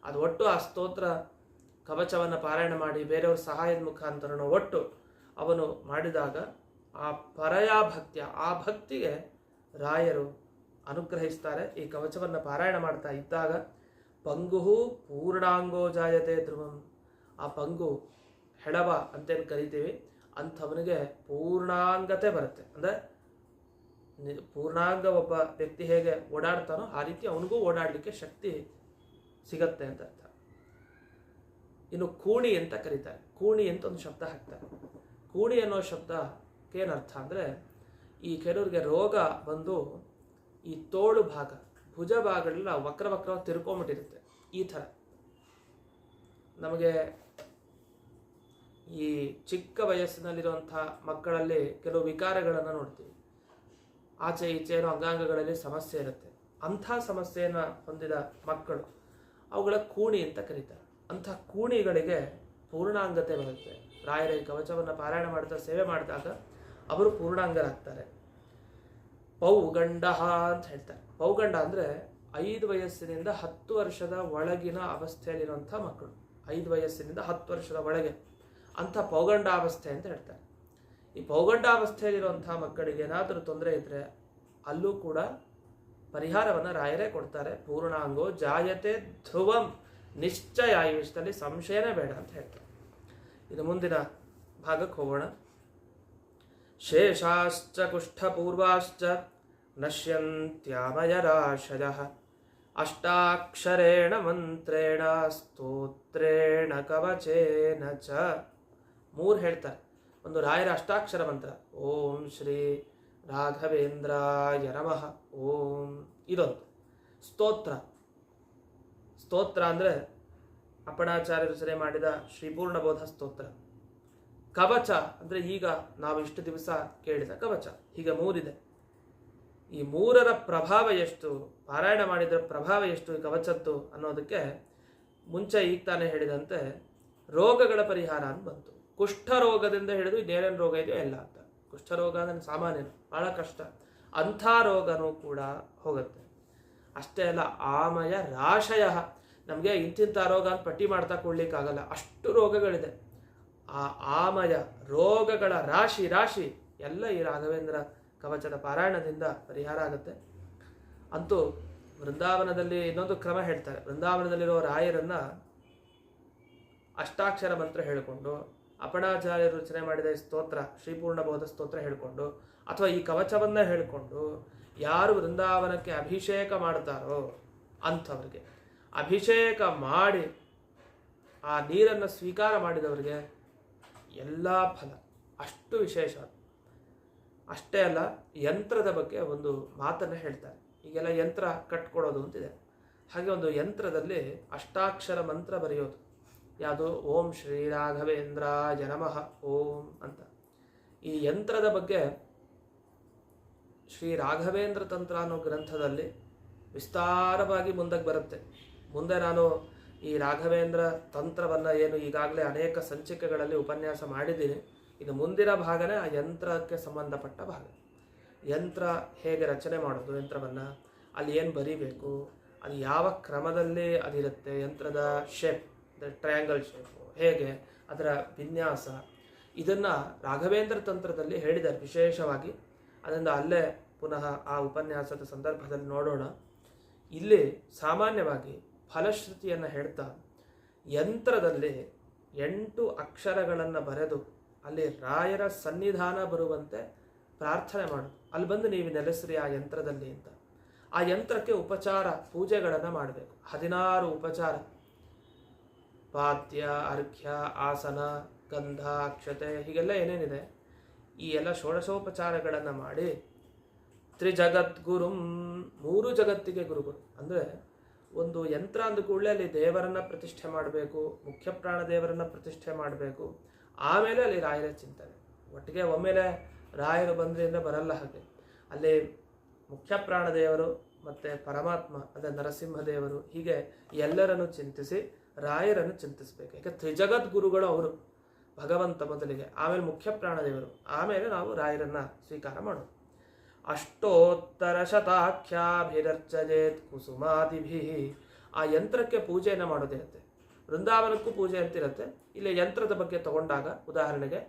ಅದು ಒಟ್ಟು ಆ ಸ್ತೋತ್ರ ಕವಚವನ್ನು ಪಾರಾಯಣ ಮಾಡಿ ಬೇರೆಯವ್ರ ಸಹಾಯದ ಮುಖಾಂತರನೋ ಒಟ್ಟು ಅವನು ಮಾಡಿದಾಗ ಆ ಪರಯಾ ಭಕ್ತಿಯ, ಆ ಭಕ್ತಿಗೆ ರಾಯರು ಅನುಗ್ರಹಿಸ್ತಾರೆ. ಈ ಕವಚವನ್ನು ಪಾರಾಯಣ ಮಾಡ್ತಾ ಇದ್ದಾಗ ಪಂಗು ಪೂರ್ಣಾಂಗೋ ಜಾಯತೆ ಧ್ರುವಂ, ಆ ಪಂಗು ಹೆಡವ ಅಂತೇನು ಕರಿತೀವಿ, ಅಂಥವನಿಗೆ ಪೂರ್ಣಾಂಗತೆ ಬರುತ್ತೆ. ಅಂದರೆ ಪೂರ್ಣಾಂಗ ಒಬ್ಬ ವ್ಯಕ್ತಿ ಹೇಗೆ ಓಡಾಡ್ತಾನೋ ಆ ರೀತಿ ಅವನಿಗೂ ಓಡಾಡಲಿಕ್ಕೆ ಶಕ್ತಿ ಸಿಗತ್ತೆ ಅಂತ ಅರ್ಥ. ಇನ್ನು ಕೂಣಿ ಅಂತ ಕರೀತಾರೆ. ಕೂಣಿ ಅಂತ ಒಂದು ಶಬ್ದ ಹಾಕ್ತಾರೆ. ಕೂಣಿ ಅನ್ನೋ ಶಬ್ದಕ್ಕೇನರ್ಥ ಅಂದರೆ, ಈ ಕೆಲವರಿಗೆ ರೋಗ ಬಂದು ಈ ತೋಳು ಭಾಗ, ಭುಜ ಭಾಗಗಳೆಲ್ಲ ವಕ್ರ ತಿರ್ಕೊಂಬಿಟ್ಟಿರುತ್ತೆ. ಈ ಥರ ನಮಗೆ ಈ ಚಿಕ್ಕ ವಯಸ್ಸಿನಲ್ಲಿರುವಂಥ ಮಕ್ಕಳಲ್ಲಿ ಕೆಲವು ವಿಕಾರಗಳನ್ನು ನೋಡ್ತೀವಿ. ಆಚೆ ಈಚೆ ಏನೋ ಅಂಗಾಂಗಗಳಲ್ಲಿ ಸಮಸ್ಯೆ ಇರುತ್ತೆ. ಅಂಥ ಸಮಸ್ಯೆಯನ್ನು ಹೊಂದಿದ ಮಕ್ಕಳು ಅವುಗಳ ಕೂಣಿ ಅಂತ ಕರೀತಾರೆ. ಅಂಥ ಕೂಣಿಗಳಿಗೆ ಪೂರ್ಣಾಂಗತೆ ಬರುತ್ತೆ. ರಾಯರ ಈ ಕವಚವನ್ನು ಪಾರಾಯಣ ಮಾಡ್ತಾ ಸೇವೆ ಮಾಡಿದಾಗ ಅವರು ಪೂರ್ಣಾಂಗರಾಗ್ತಾರೆ. ಪೌಗಂಡ ಅಂತ ಹೇಳ್ತಾರೆ. ಪೌಗಂಡ ಅಂದರೆ 5 ವಯಸ್ಸಿನಿಂದ 10 ವರ್ಷದ ಒಳಗಿನ ಅವಸ್ಥೆಯಲ್ಲಿರುವಂಥ ಮಕ್ಕಳು. 5 ವಯಸ್ಸಿನಿಂದ 10 ವರ್ಷದ ಒಳಗೆ ಅಂಥ ಪೌಗಂಡಾವಸ್ಥೆ ಅಂತ ಹೇಳ್ತಾರೆ. ಈ ಪೌಗಂಡಾವಸ್ಥೆಯಲ್ಲಿರುವಂಥ ಮಕ್ಕಳಿಗೆ ಏನಾದರೂ ತೊಂದರೆ ಇದ್ದರೆ ಅಲ್ಲೂ ಕೂಡ ಪರಿಹಾರವನ್ನು ರಾಯರೇ ಕೊಡ್ತಾರೆ. ಪೂರ್ಣಾಂಗೋ ಜಾಯತೆ ಧ್ರುವಂ ನಿಶ್ಚಯ, ಈ ವಿಷಯದಲ್ಲಿ ಸಂಶಯನೇ ಬೇಡ ಅಂತ ಹೇಳ್ತಾರೆ. ಇದು ಮುಂದಿನ ಭಾಗಕ್ಕೆ ಹೋಗೋಣ. ಶೇಷಾಶ್ಚ ಕುಷ್ಠಪೂರ್ವಾಶ್ಚ ನಶ್ಯಂತ್ಯಾಮಯರಾಶಯಃ ಅಷ್ಟಾಕ್ಷರೇಣ ಮಂತ್ರೇಣ ಸ್ತೋತ್ರೇಣ ಕವಚೇನ ಚ. 3 ಹೇಳ್ತಾರೆ. ಒಂದು ರಾಯರ ಅಷ್ಟಾಕ್ಷರ ಮಂತ್ರ, ಓಂ ಶ್ರೀ ರಾಘವೇಂದ್ರಾಯ ನಮಃ ಓಂ. ಇದೊಂದು ಸ್ತೋತ್ರ. ಸ್ತೋತ್ರ ಅಂದರೆ ಅಪ್ಪಣಾಚಾರ್ಯರು ರಚನೆ ಮಾಡಿದ ಶ್ರೀಪೂರ್ಣಬೋಧ ಸ್ತೋತ್ರ. ಕವಚ ಅಂದರೆ ಈಗ ನಾವು ಇಷ್ಟು ದಿವಸ ಕೇಳಿದ ಕವಚ. ಹೀಗೆ 3 ಇದೆ. ಈ 3ರ ಪ್ರಭಾವ ಎಷ್ಟು, ಪಾರಾಯಣ ಮಾಡಿದ ಪ್ರಭಾವ ಎಷ್ಟು ಈ ಕವಚದ್ದು ಅನ್ನೋದಕ್ಕೆ ಮುಂಚೆ ಈಗ ತಾನೇ ಹೇಳಿದಂತೆ ರೋಗಗಳ ಪರಿಹಾರ ಅಂತ ಬಂತು. ಕುಷ್ಠರೋಗದಿಂದ ಹಿಡಿದು ಇನ್ನೇನೇನು ರೋಗ ಇದೆಯೋ ಎಲ್ಲ ಅಂತ. ಕುಷ್ಠರೋಗ ಅಂದರೆ ಸಾಮಾನ್ಯ, ಭಾಳ ಕಷ್ಟ. ಅಂಥ ರೋಗನೂ ಕೂಡ ಹೋಗುತ್ತೆ. ಅಷ್ಟೇ ಅಲ್ಲ, ಆಮಯ ರಾಶಯ, ನಮಗೆ ಇಂತಿಂಥ ರೋಗ ಅಂತ ಪಟ್ಟಿ ಮಾಡ್ತಾ ಕೊಡ್ಲಿಕ್ಕಾಗಲ್ಲ, ಅಷ್ಟು ರೋಗಗಳಿದೆ. ಆ ಆಮಯ ರೋಗಗಳ ರಾಶಿ ರಾಶಿ ಎಲ್ಲ ಈ ರಾಘವೇಂದ್ರ ಕವಚದ ಪಾರಾಯಣದಿಂದ ಪರಿಹಾರ ಆಗುತ್ತೆ. ಅಂತೂ ವೃಂದಾವನದಲ್ಲಿ ಇನ್ನೊಂದು ಕ್ರಮ ಹೇಳ್ತಾರೆ. ವೃಂದಾವನದಲ್ಲಿರೋ ರಾಯರನ್ನ ಅಷ್ಟಾಕ್ಷರ ಮಂತ್ರ ಹೇಳಿಕೊಂಡು, ಅಪಣಾಚಾರ್ಯರು ರಚನೆ ಮಾಡಿದ ಸ್ತೋತ್ರ ಶ್ರೀಪೂರ್ಣಬೋಧ ಸ್ತೋತ್ರ ಹೇಳಿಕೊಂಡು, ಅಥವಾ ಈ ಕವಚವನ್ನ ಹೇಳಿಕೊಂಡು ಯಾರು ವೃಂದಾವನಕ್ಕೆ ಅಭಿಷೇಕ ಮಾಡ್ತಾರೋ ಅಂಥವ್ರಿಗೆ, ಅಭಿಷೇಕ ಮಾಡಿ ಆ ನೀರನ್ನು ಸ್ವೀಕಾರ ಮಾಡಿದವರಿಗೆ ಎಲ್ಲ ಫಲ. ಅಷ್ಟು ವಿಶೇಷ. ಅಷ್ಟೇ ಅಲ್ಲ, ಯಂತ್ರದ ಬಗ್ಗೆ ಒಂದು ಮಾತನ್ನು ಹೇಳ್ತಾರೆ. ಈಗೆಲ್ಲ ಯಂತ್ರ ಕಟ್ಕೊಡೋದು ಅಂತಿದೆ. ಹಾಗೆ ಒಂದು ಯಂತ್ರದಲ್ಲಿ ಅಷ್ಟಾಕ್ಷರ ಮಂತ್ರ ಬರೆಯೋದು. ಯಾವುದು? ಓಂ ಶ್ರೀ ರಾಘವೇಂದ್ರಾಯ ನಮಃ ಓಂ ಅಂತ. ಈ ಯಂತ್ರದ ಬಗ್ಗೆ ಶ್ರೀ ರಾಘವೇಂದ್ರ ತಂತ್ರ ಅನ್ನೋ ಗ್ರಂಥದಲ್ಲಿ ವಿಸ್ತಾರವಾಗಿ ಮುಂದಕ್ಕೆ ಬರುತ್ತೆ. ಮುಂದೆ ನಾನು ಈ ರಾಘವೇಂದ್ರ ತಂತ್ರವನ್ನು ಏನು ಈಗಾಗಲೇ ಅನೇಕ ಸಂಚಿಕೆಗಳಲ್ಲಿ ಉಪನ್ಯಾಸ ಮಾಡಿದ್ದೀನಿ. ಇದು ಮುಂದಿನ ಭಾಗನೇ ಆ ಯಂತ್ರಕ್ಕೆ ಸಂಬಂಧಪಟ್ಟ ಭಾಗ. ಯಂತ್ರ ಹೇಗೆ ರಚನೆ ಮಾಡೋದು, ಯಂತ್ರವನ್ನು ಅಲ್ಲಿ ಏನು ಬರೀಬೇಕು, ಅದು ಯಾವ ಕ್ರಮದಲ್ಲಿ ಅದಿರುತ್ತೆ, ಯಂತ್ರದ ಶೇಪ್, ಟ್ರಯಾಂಗಲ್ ಶೇಪು ಹೇಗೆ, ಅದರ ವಿನ್ಯಾಸ, ಇದನ್ನು ರಾಘವೇಂದ್ರ ತಂತ್ರದಲ್ಲಿ ಹೇಳಿದ್ದಾರೆ ವಿಶೇಷವಾಗಿ. ಅದರಿಂದ ಅಲ್ಲೇ ಪುನಃ ಆ ಉಪನ್ಯಾಸದ ಸಂದರ್ಭದಲ್ಲಿ ನೋಡೋಣ. ಇಲ್ಲಿ ಸಾಮಾನ್ಯವಾಗಿ ಫಲಶ್ರುತಿಯನ್ನು ಹೇಳ್ತಾ ಯಂತ್ರದಲ್ಲಿ 8 ಅಕ್ಷರಗಳನ್ನು ಬರೆದು ಅಲ್ಲಿ ರಾಯರ ಸನ್ನಿಧಾನ ಬರುವಂತೆ ಪ್ರಾರ್ಥನೆ ಮಾಡೋದು. ಅಲ್ಲಿ ಬಂದು ನೀವು ನೆಲೆಸ್ರಿ ಆ ಯಂತ್ರದಲ್ಲಿ ಅಂತ. ಆ ಯಂತ್ರಕ್ಕೆ ಉಪಚಾರ ಪೂಜೆಗಳನ್ನು ಮಾಡಬೇಕು. 16 ಉಪಚಾರ, ಪಾದ್ಯ, ಅರ್ಘ್ಯ, ಆಸನ, ಗಂಧ, ಅಕ್ಷತೆ, ಹೀಗೆಲ್ಲ ಏನೇನಿದೆ ಈ ಎಲ್ಲ ಷೋಡಶೋಪಚಾರಗಳನ್ನು ಮಾಡಿ ತ್ರಿಜಗದ್ಗುರುಂ, 3 ಜಗತ್ತಿಗೆ ಗುರುಗಳು. ಅಂದರೆ ಒಂದು ಯಂತ್ರ ಅಂದ ಕೂಡಲೇ ಅಲ್ಲಿ ದೇವರನ್ನ ಪ್ರತಿಷ್ಠೆ ಮಾಡಬೇಕು, ಮುಖ್ಯ ಪ್ರಾಣ ದೇವರನ್ನ ಪ್ರತಿಷ್ಠೆ ಮಾಡಬೇಕು, ಆಮೇಲೆ ಅಲ್ಲಿ ರಾಯರ ಚಿಂತನೆ. ಒಟ್ಟಿಗೆ ಒಮ್ಮೆಲೆ ರಾಯರು ಬಂದ್ರಿಂದ ಬರಲ್ಲ. ಹಾಗೆ ಅಲ್ಲಿ ಮುಖ್ಯ ಪ್ರಾಣ ದೇವರು ಮತ್ತು ಪರಮಾತ್ಮ ಅಂದರೆ ನರಸಿಂಹದೇವರು, ಹೀಗೆ ಎಲ್ಲರನ್ನು ಚಿಂತಿಸಿ ರಾಯರನ್ನು ಚಿಂತಿಸಬೇಕು. ಯಾಕೆ ತ್ರಿಜಗದ್ಗುರುಗಳು ಅವರು, ಭಗವಂತ ಮೊದಲಿಗೆ, ಆಮೇಲೆ ಮುಖ್ಯ ಪ್ರಾಣದೇವರು, ಆಮೇಲೆ ನಾವು ರಾಯರನ್ನ ಸ್ವೀಕಾರ ಮಾಡೋದು. ಅಷ್ಟೋತ್ತರ ಶತಾಖ್ಯಾಭಿರರ್ಚಯೇತ್ ಕುಸುಮಾದಿಭಿ. ಆ ಯಂತ್ರಕ್ಕೆ ಪೂಜೆಯನ್ನು ಮಾಡೋದಿರುತ್ತೆ. ವೃಂದಾವನಕ್ಕೂ ಪೂಜೆ ಅಂತಿರುತ್ತೆ. ಇಲ್ಲಿ ಯಂತ್ರದ ಬಗ್ಗೆ ತಗೊಂಡಾಗ ಉದಾಹರಣೆಗೆ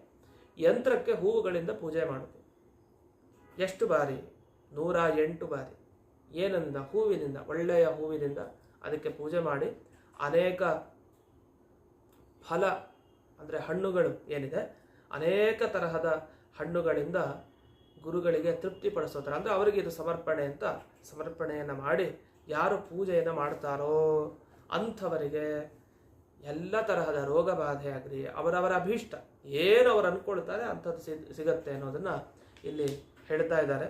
ಯಂತ್ರಕ್ಕೆ ಹೂವುಗಳಿಂದ ಪೂಜೆ ಮಾಡೋದು. ಎಷ್ಟು ಬಾರಿ? 108 ಬಾರಿ. ಏನಿಂದ? ಹೂವಿನಿಂದ, ಒಳ್ಳೆಯ ಹೂವಿನಿಂದ ಅದಕ್ಕೆ ಪೂಜೆ ಮಾಡಿ ಅನೇಕ ಫಲ ಅಂದರೆ ಹಣ್ಣುಗಳು ಏನಿದೆ, ಅನೇಕ ತರಹದ ಹಣ್ಣುಗಳಿಂದ ಗುರುಗಳಿಗೆ ತೃಪ್ತಿಪಡಿಸೋ ಥರ, ಅಂದರೆ ಅವರಿಗೆ ಇದು ಸಮರ್ಪಣೆ ಅಂತ ಸಮರ್ಪಣೆಯನ್ನು ಮಾಡಿ ಯಾರು ಪೂಜೆಯನ್ನು ಮಾಡ್ತಾರೋ ಅಂಥವರಿಗೆ ಎಲ್ಲ ತರಹದ ರೋಗ ಬಾಧೆ ಆಗಲಿ, ಅವರವರ ಅಭೀಷ್ಟ ಏನು ಅವರು ಅಂದ್ಕೊಳ್ತಾರೆ ಅಂಥದ್ದು ಸಿಗತ್ತೆ ಅನ್ನೋದನ್ನು ಇಲ್ಲಿ ಹೇಳ್ತಾ ಇದ್ದಾರೆ.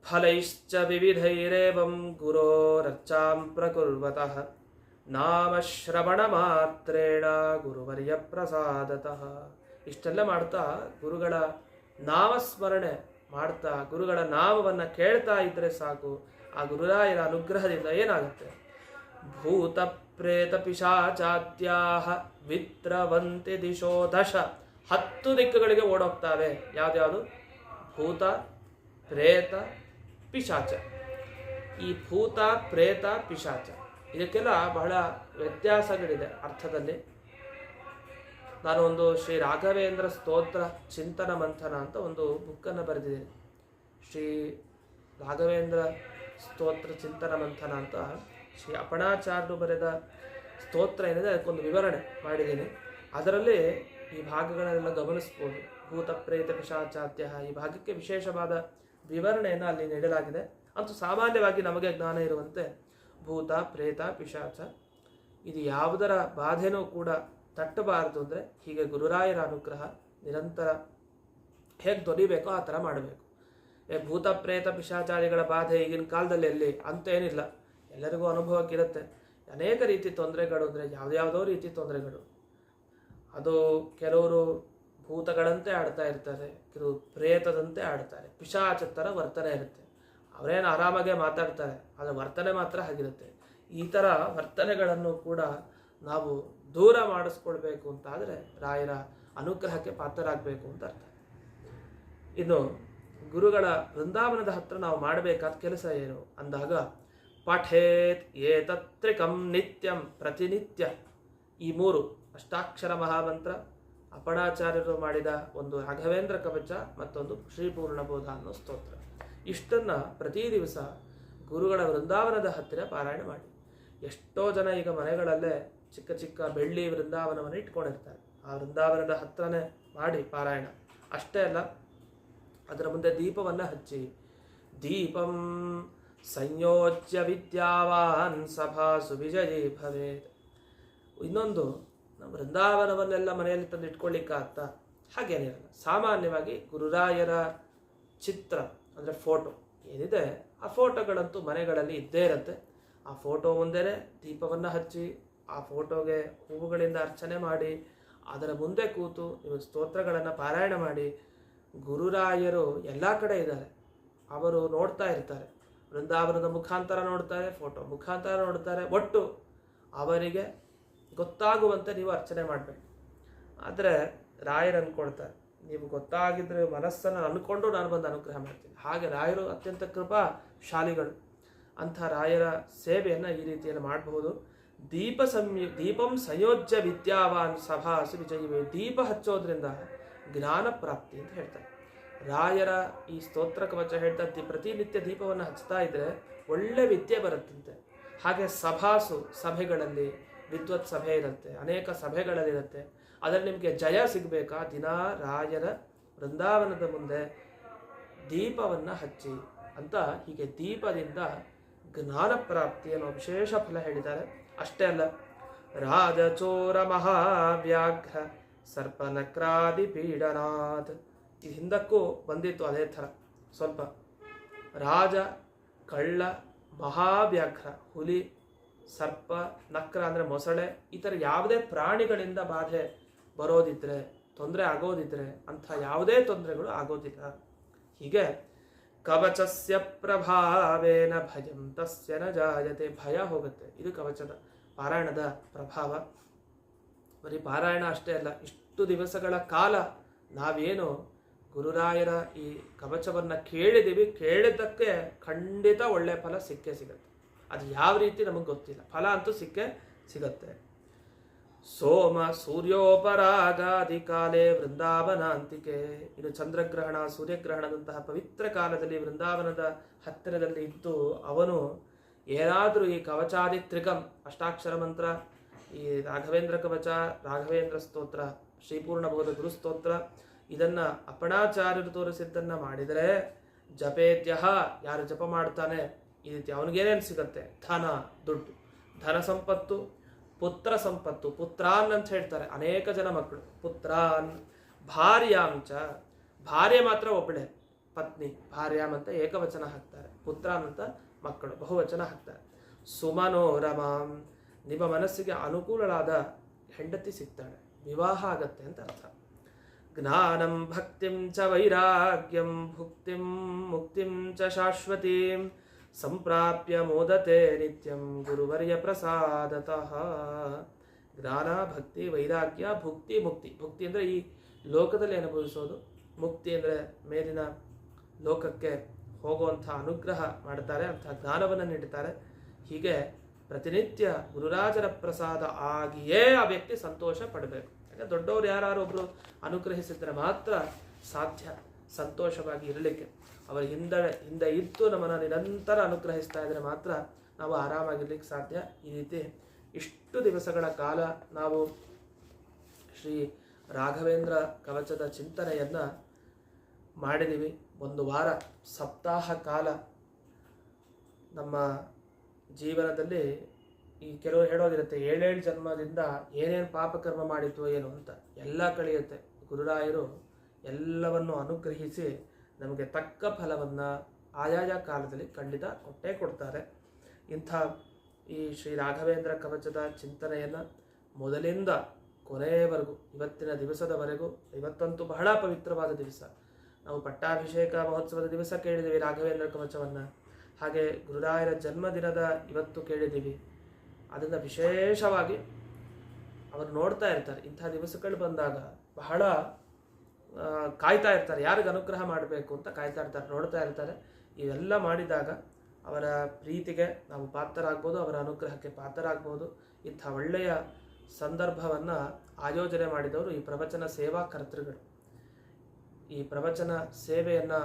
ಫಲೈಶ್ಚ ವಿವಿಧೈರೇವಂ ಗುರೋರರ್ಚಾಂ ಪ್ರಕುರ್ವತಃ ನಾಮಶ್ರವಣ ಮಾತ್ರೇಣ ಗುರುವರ್ಯ ಪ್ರಸಾದತಃ. ಇಷ್ಟೆಲ್ಲ ಮಾಡ್ತಾ ಗುರುಗಳ ನಾಮಸ್ಮರಣೆ ಮಾಡ್ತಾ ಗುರುಗಳ ನಾಮವನ್ನು ಕೇಳ್ತಾ ಇದ್ರೆ ಸಾಕು. ಆ ಗುರುರಾಯರ ಅನುಗ್ರಹದಿಂದ ಏನಾಗುತ್ತೆ? ಭೂತ ಪ್ರೇತ ಪಿಶಾಚಾದ್ಯಾಹ ವಿದ್ರವಂತಿ ದಿಶೋ ದಶ. 10 ದಿಕ್ಕುಗಳಿಗೆ ಓಡೋಗ್ತಾವೆ. ಯಾವ್ದ್ಯಾವುದು? ಭೂತ, ಪ್ರೇತ, ಪಿಶಾಚ. ಈ ಭೂತ, ಪ್ರೇತ, ಪಿಶಾಚ ಇದಕ್ಕೆಲ್ಲ ಬಹಳ ವ್ಯತ್ಯಾಸಗಳಿದೆ ಅರ್ಥದಲ್ಲಿ. ನಾನು ಒಂದು ಶ್ರೀ ರಾಘವೇಂದ್ರ ಸ್ತೋತ್ರ ಚಿಂತನ ಮಂಥನ ಅಂತ ಒಂದು ಬುಕ್ಕನ್ನು ಬರೆದಿದ್ದೀನಿ. ಶ್ರೀ ರಾಘವೇಂದ್ರ ಸ್ತೋತ್ರ ಚಿಂತನ ಮಂಥನ ಅಂತ ಶ್ರೀ ಅಪಣಾಚಾರ್ಯರು ಬರೆದ ಸ್ತೋತ್ರ ಏನಿದೆ ಅದಕ್ಕೊಂದು ವಿವರಣೆ ಮಾಡಿದ್ದೀನಿ. ಅದರಲ್ಲಿ ಈ ಭಾಗಗಳನ್ನೆಲ್ಲ ಗಮನಿಸ್ಬೋದು. ಭೂತ ಪ್ರೇತ ಪಿಶಾಚಾತ್ಯ ಈ ಭಾಗಕ್ಕೆ ವಿಶೇಷವಾದ ವಿವರಣೆಯನ್ನು ಅಲ್ಲಿ ನೀಡಲಾಗಿದೆ. ಅಂತೂ ಸಾಮಾನ್ಯವಾಗಿ ನಮಗೆ ಜ್ಞಾನ ಇರುವಂತೆ ಭೂತ ಪ್ರೇತ ಪಿಶಾಚ ಇದು ಯಾವುದರ ಬಾಧೆನೂ ಕೂಡ ತಟ್ಟಬಾರದು. ಅಂದರೆ ಹೀಗೆ ಗುರುರಾಯರ ಅನುಗ್ರಹ ನಿರಂತರ ಹೇಗೆ ದೊರೀಬೇಕೋ ಆ ಥರ ಮಾಡಬೇಕು. ಭೂತ ಪ್ರೇತ ಪಿಶಾಚಾರಿಗಳ ಬಾಧೆ ಈಗಿನ ಕಾಲದಲ್ಲಿ ಎಲ್ಲಿ ಅಂತೇನಿಲ್ಲ, ಎಲ್ಲರಿಗೂ ಅನುಭವಕ್ಕಿರುತ್ತೆ. ಅನೇಕ ರೀತಿ ತೊಂದರೆಗಳು ಅಂದರೆ ಯಾವುದ್ಯಾವುದೋ ರೀತಿ ತೊಂದರೆಗಳು. ಅದು ಕೆಲವರು ಭೂತಗಳಂತೆ ಆಡ್ತಾ ಇರ್ತಾರೆ, ಕೆಲವು ಪ್ರೇತದಂತೆ ಆಡ್ತಾರೆ, ಪಿಶಾಚ ಥರ ವರ್ತನೆ ಇರುತ್ತೆ. ಅವರೇನು ಆರಾಮಾಗೆ ಮಾತಾಡ್ತಾರೆ, ಅದರ ವರ್ತನೆ ಮಾತ್ರ ಹಾಗಿರುತ್ತೆ. ಈ ಥರ ವರ್ತನೆಗಳನ್ನು ಕೂಡ ನಾವು ದೂರ ಮಾಡಿಸ್ಕೊಳ್ಬೇಕು ಅಂತಾದರೆ ರಾಯರ ಅನುಗ್ರಹಕ್ಕೆ ಪಾತ್ರರಾಗಬೇಕು ಅಂತ ಅರ್ಥ. ಇನ್ನು ಗುರುಗಳ ವೃಂದಾವನದ ಹತ್ರ ನಾವು ಮಾಡಬೇಕಾದ ಕೆಲಸ ಏನು ಅಂದಾಗ, ಪಠೇತ್ ಏತತ್ರಿಕಂ ನಿತ್ಯಂ ಪ್ರತಿನಿತ್ಯ. ಈ 3 ಅಷ್ಟಾಕ್ಷರ ಮಹಾಮಂತ್ರ, ಅಪಣಾಚಾರ್ಯರು ಮಾಡಿದ ಒಂದು ರಾಘವೇಂದ್ರ ಕವಚ, ಮತ್ತೊಂದು ಶ್ರೀಪೂರ್ಣಬೋಧ ಅನ್ನೋ ಸ್ತೋತ್ರ, ಇಷ್ಟನ್ನು ಪ್ರತಿ ದಿವಸ ಗುರುಗಳ ವೃಂದಾವನದ ಹತ್ತಿರ ಪಾರಾಯಣ ಮಾಡಿ. ಎಷ್ಟೋ ಜನ ಈಗ ಮನೆಗಳಲ್ಲೇ ಚಿಕ್ಕ ಚಿಕ್ಕ ಬೆಳ್ಳಿ ವೃಂದಾವನವನ್ನು ಇಟ್ಕೊಂಡಿರ್ತಾರೆ. ಆ ವೃಂದಾವನದ ಹತ್ರನೇ ಮಾಡಿ ಪಾರಾಯಣ. ಅಷ್ಟೇ ಅಲ್ಲ, ಅದರ ಮುಂದೆ ದೀಪವನ್ನು ಹಚ್ಚಿ, ದೀಪಂ ಸಂಯೋಜ್ಯ ವಿದ್ಯಾವಾನ್ ಸಭಾಸು ವಿಜಯೀ ಭವೇತ್. ಇನ್ನೊಂದು, ನಮ್ಮ ವೃಂದಾವನವನ್ನೆಲ್ಲ ಮನೆಯಲ್ಲಿ ತಂದು ಇಟ್ಕೊಳ್ಳಿಕ್ಕಾಗ್ತಾ? ಹಾಗೇನಿರಲ್ಲ. ಸಾಮಾನ್ಯವಾಗಿ ಗುರುರಾಯರ ಚಿತ್ರ ಅಂದರೆ ಫೋಟೋ ಏನಿದೆ, ಆ ಫೋಟೋಗಳಂತೂ ಮನೆಗಳಲ್ಲಿ ಇದ್ದೇ ಇರುತ್ತೆ. ಆ ಫೋಟೋ ಮುಂದೆನೇ ದೀಪವನ್ನು ಹಚ್ಚಿ, ಆ ಫೋಟೋಗೆ ಹೂವುಗಳಿಂದ ಅರ್ಚನೆ ಮಾಡಿ, ಅದರ ಮುಂದೆ ಕೂತು ನೀವು ಸ್ತೋತ್ರಗಳನ್ನು ಪಾರಾಯಣ ಮಾಡಿ. ಗುರುರಾಯರು ಎಲ್ಲ ಕಡೆ ಇದ್ದಾರೆ, ಅವರು ನೋಡ್ತಾ ಇರ್ತಾರೆ. ವೃಂದಾವನದ ಮುಖಾಂತರ ನೋಡ್ತಾರೆ, ಫೋಟೋ ಮುಖಾಂತರ ನೋಡ್ತಾರೆ. ಒಟ್ಟು ಅವರಿಗೆ ಗೊತ್ತಾಗುವಂತೆ ನೀವು ಅರ್ಚನೆ ಮಾಡಬೇಕು. ಆದರೆ ರಾಯರು ಅಂದ್ಕೊಳ್ತಾರೆ, ನೀವು ಗೊತ್ತಾಗಿದ್ರೆ ಮನಸ್ಸನ್ನು ಅಂದ್ಕೊಂಡು ನಾನು ಬಂದು ಅನುಗ್ರಹ ಮಾಡ್ತೀನಿ. ಹಾಗೆ ರಾಯರು ಅತ್ಯಂತ ಕೃಪಾಶಾಲಿಗಳು. ಅಂಥ ರಾಯರ ಸೇವೆಯನ್ನು ಈ ರೀತಿಯಲ್ಲಿ ಮಾಡಬಹುದು. ದೀಪಂ ಸಂಯೋಜ್ಯ ವಿದ್ಯಾವಾನ್ ಸಭಾಸು ವಿಜಯವೇ. ದೀಪ ಹಚ್ಚೋದ್ರಿಂದ ಜ್ಞಾನ ಪ್ರಾಪ್ತಿ ಅಂತ ಹೇಳ್ತಾರೆ. ರಾಯರ ಈ ಸ್ತೋತ್ರ ಕವಚ ಹೇಳ್ತಾ ಪ್ರತಿನಿತ್ಯ ದೀಪವನ್ನು ಹಚ್ತಾ ಇದ್ರೆ ಒಳ್ಳೆ ವಿದ್ಯೆ ಬರುತ್ತಂತೆ. ಹಾಗೆ ಸಭಾಸು, ಸಭೆಗಳಲ್ಲಿ ವಿದ್ವತ್ ಸಭೆ ಇರುತ್ತೆ, ಅನೇಕ ಸಭೆಗಳಲ್ಲಿರುತ್ತೆ. ಅದರಲ್ಲಿ ನಿಮಗೆ ಜಯ ಸಿಗಬೇಕಾ? ದಿನ ರಾಯರ ವೃಂದಾವನದ ಮುಂದೆ ದೀಪವನ್ನು ಹಚ್ಚಿ ಅಂತ. ಹೀಗೆ ದೀಪದಿಂದ ಜ್ಞಾನ ಪ್ರಾಪ್ತಿ ಅನ್ನೋ ವಿಶೇಷ ಫಲ ಹೇಳಿದ್ದಾರೆ. ಅಷ್ಟೇ ಅಲ್ಲ, ರಾಜಚೋರ ಮಹಾವ್ಯಾಘ್ರ ಸರ್ಪನಕ್ರಾದಿ ಪೀಡನಾಥ್. ಇದು ಹಿಂದಕ್ಕೂ ಬಂದಿತ್ತು ಅದೇ ಥರ ಸ್ವಲ್ಪ. ರಾಜ, ಕಳ್ಳ, ಮಹಾವ್ಯಾಘ್ರ, ಹುಲಿ, ಸರ್ಪ, ನಕ್ರ ಅಂದರೆ ಮೊಸಳೆ, ಈ ಥರ ಯಾವುದೇ ಪ್ರಾಣಿಗಳಿಂದ ಬಾಧೆ ಬರೋದಿದ್ರೆ, ತೊಂದರೆ ಆಗೋದಿದ್ರೆ, ಅಂಥ ಯಾವುದೇ ತೊಂದರೆಗಳು ಆಗೋದಿಲ್ಲ. ಹೀಗೆ ಕವಚಸ್ಯ ಪ್ರಭಾವೇನ ಭಯಂ ತಸ್ಯ ನ ಜಾಯತೆ. ಭಯ ಹೋಗುತ್ತೆ. ಇದು ಕವಚದ ಪಾರಾಯಣದ ಪ್ರಭಾವ. ಬರೀ ಪಾರಾಯಣ ಅಷ್ಟೇ ಅಲ್ಲ, ಇಷ್ಟು ದಿವಸಗಳ ಕಾಲ ನಾವೇನು ಗುರುರಾಯರ ಈ ಕವಚವನ್ನು ಕೇಳಿದ್ದೀವಿ, ಕೇಳಿದ್ದಕ್ಕೆ ಖಂಡಿತ ಒಳ್ಳೆಯ ಫಲ ಸಿಕ್ಕೇ ಸಿಗುತ್ತೆ. ಅದು ಯಾವ ರೀತಿ ನಮಗೆ ಗೊತ್ತಿಲ್ಲ, ಫಲ ಅಂತೂ ಸಿಕ್ಕೇ ಸಿಗತ್ತೆ. ಸೋಮ ಸೂರ್ಯೋಪರಾಗಾದಿ ಕಾಲೇ ವೃಂದಾವನ ಅಂತಿಕೆ. ಇದು ಚಂದ್ರಗ್ರಹಣ, ಸೂರ್ಯಗ್ರಹಣದಂತಹ ಪವಿತ್ರ ಕಾಲದಲ್ಲಿ ವೃಂದಾವನದ ಹತ್ತಿರದಲ್ಲಿ ಇದ್ದು ಅವನು ಏನಾದರೂ ಈ ಕವಚಾದಿ ತ್ರಿಕಂ ಅಷ್ಟಾಕ್ಷರ ಮಂತ್ರ, ಈ ರಾಘವೇಂದ್ರ ಕವಚ, ರಾಘವೇಂದ್ರ ಸ್ತೋತ್ರ, ಶ್ರೀಪೂರ್ಣಬೋಧ ಗುರುಸ್ತೋತ್ರ, ಇದನ್ನು ಅಪಣಾಚಾರ್ಯರು ತೋರಿಸಿದ್ದನ್ನು ಮಾಡಿದರೆ ಜಪೇದ್ಯ, ಯಾರು ಜಪ ಮಾಡ್ತಾನೆ ಈ ರೀತಿ ಅವನಿಗೇನೇನು ಸಿಗುತ್ತೆ? ಧನ, ದುಡ್ಡು, ಧನ ಸಂಪತ್ತು, ಪುತ್ರ ಸಂಪತ್ತು, ಪುತ್ರಾನ್ ಅಂತ ಹೇಳ್ತಾರೆ. ಅನೇಕ ಜನ ಮಕ್ಕಳು ಪುತ್ರಾನ್. ಭಾರ್ಯಾಂಚ, ಭಾರ್ಯ ಮಾತ್ರ ಒಬ್ಬಳೆ ಪತ್ನಿ, ಭಾರ್ಯಾಮ್ ಅಂತ ಏಕವಚನ ಹಾಕ್ತಾರೆ. ಪುತ್ರಾನ್ ಅಂತ ಮಕ್ಕಳು ಬಹುವಚನ ಹಾಕ್ತಾರೆ. ಸುಮನೋರಮಾಂ ನಿಮ್ಮ ಮನಸ್ಸಿಗೆ ಅನುಕೂಲಳಾದ ಹೆಂಡತಿ ಸಿಗ್ತಾಳೆ, ವಿವಾಹ ಆಗತ್ತೆ ಅಂತ ಅರ್ಥ. ಜ್ಞಾನಂ ಭಕ್ತಿಂ ಚ ವೈರಾಗ್ಯಂ ಭುಕ್ತಿಂ ಮುಕ್ತಿಂ ಚ ಶಾಶ್ವತೀಂ ಸಂಪ್ರಾಪ್ಯ ಮೋದತೆ ನಿತ್ಯಂ ಗುರುವರ್ಯ ಪ್ರಸಾದತಃ. ಜ್ಞಾನ, ಭಕ್ತಿ, ವೈರಾಗ್ಯ, ಭುಕ್ತಿ, ಮುಕ್ತಿ. ಭುಕ್ತಿ ಅಂದರೆ ಈ ಲೋಕದಲ್ಲಿ ಅನುಭವಿಸೋದು, ಮುಕ್ತಿ ಅಂದರೆ ಮೇಲಿನ ಲೋಕಕ್ಕೆ ಹೋಗುವಂಥ ಅನುಗ್ರಹ ಮಾಡ್ತಾರೆ, ಅಂಥ ಜ್ಞಾನವನ್ನು ನೀಡುತ್ತಾರೆ. ಹೀಗೆ ಪ್ರತಿನಿತ್ಯ ಗುರುರಾಜರ ಪ್ರಸಾದ ಆಗಿಯೇ ಆ ವ್ಯಕ್ತಿ ಸಂತೋಷ ಪಡಬೇಕು. ಯಾಕೆ ದೊಡ್ಡವರು ಯಾರು ಒಬ್ಬರು ಅನುಗ್ರಹಿಸಿದ್ರೆ ಮಾತ್ರ ಸಾಧ್ಯ ಸಂತೋಷವಾಗಿ ಇರಲಿಕ್ಕೆ. ಅವರ ಹಿಂದೆ ಇದ್ದು ನಮ್ಮನ್ನು ನಿರಂತರ ಅನುಗ್ರಹಿಸ್ತಾ ಇದ್ದರೆ ಮಾತ್ರ ನಾವು ಆರಾಮಾಗಿರ್ಲಿಕ್ಕೆ ಸಾಧ್ಯ. ಈ ರೀತಿ ಇಷ್ಟು ದಿವಸಗಳ ಕಾಲ ನಾವು ಶ್ರೀ ರಾಘವೇಂದ್ರ ಕವಚದ ಚಿಂತನೆಯನ್ನು ಮಾಡಿದ್ದೀವಿ. ಒಂದು ವಾರ ಸಪ್ತಾಹ ಕಾಲ ನಮ್ಮ ಜೀವನದಲ್ಲಿ ಈ ಕೆಲವರು ಹೇಳೋದಿರುತ್ತೆ, 7 ಜನ್ಮದಿಂದ ಏನೇನು ಪಾಪಕರ್ಮ ಮಾಡಿತ್ತು ಏನು ಅಂತ. ಎಲ್ಲ ಕಳೆಯುತ್ತೆ. ಗುರುರಾಯರು ಎಲ್ಲವನ್ನು ಅನುಗ್ರಹಿಸಿ ನಮಗೆ ತಕ್ಕ ಫಲವನ್ನು ಆಯಾಯ ಕಾಲದಲ್ಲಿ ಖಂಡಿತ ಕೊಟ್ಟೇ ಕೊಡ್ತಾರೆ. ಇಂಥ ಈ ಶ್ರೀ ರಾಘವೇಂದ್ರ ಕವಚದ ಚಿಂತನೆಯನ್ನು ಮೊದಲಿಂದ ಕೊನೆಯವರೆಗೂ, ಇವತ್ತಿನ ದಿವಸದವರೆಗೂ, ಇವತ್ತಂತೂ ಬಹಳ ಪವಿತ್ರವಾದ ದಿವಸ. ನಾವು ಪಟ್ಟಾಭಿಷೇಕ ಮಹೋತ್ಸವದ ದಿವಸ ಕೇಳಿದ್ದೀವಿ ರಾಘವೇಂದ್ರ ಕವಚವನ್ನು. ಹಾಗೆ ಗುರುರಾಯರ ಜನ್ಮದಿನದ ಇವತ್ತು ಕೇಳಿದ್ದೀವಿ. ಅದನ್ನು ವಿಶೇಷವಾಗಿ ಅವರು ನೋಡ್ತಾ ಇರ್ತಾರೆ. ಇಂಥ ದಿವಸಗಳು ಬಂದಾಗ ಬಹಳ ಕಾಯ್ತಾ ಇರ್ತಾರೆ, ಯಾರಿಗೆ ಅನುಗ್ರಹ ಮಾಡಬೇಕು ಅಂತ ಕಾಯ್ತಾ ಇರ್ತಾರೆ, ನೋಡ್ತಾ ಇರ್ತಾರೆ. ಇವೆಲ್ಲ ಮಾಡಿದಾಗ ಅವರ ಪ್ರೀತಿಗೆ ನಾವು ಪಾತ್ರರಾಗ್ಬೋದು, ಅವರ ಅನುಗ್ರಹಕ್ಕೆ ಪಾತ್ರರಾಗ್ಬೋದು. ಇಂಥ ಒಳ್ಳೆಯ ಸಂದರ್ಭವನ್ನು ಆಯೋಜನೆ ಮಾಡಿದವರು ಈ ಪ್ರವಚನ ಸೇವಾ ಕರ್ತೃಗಳು. ಈ ಪ್ರವಚನ ಸೇವೆಯನ್ನು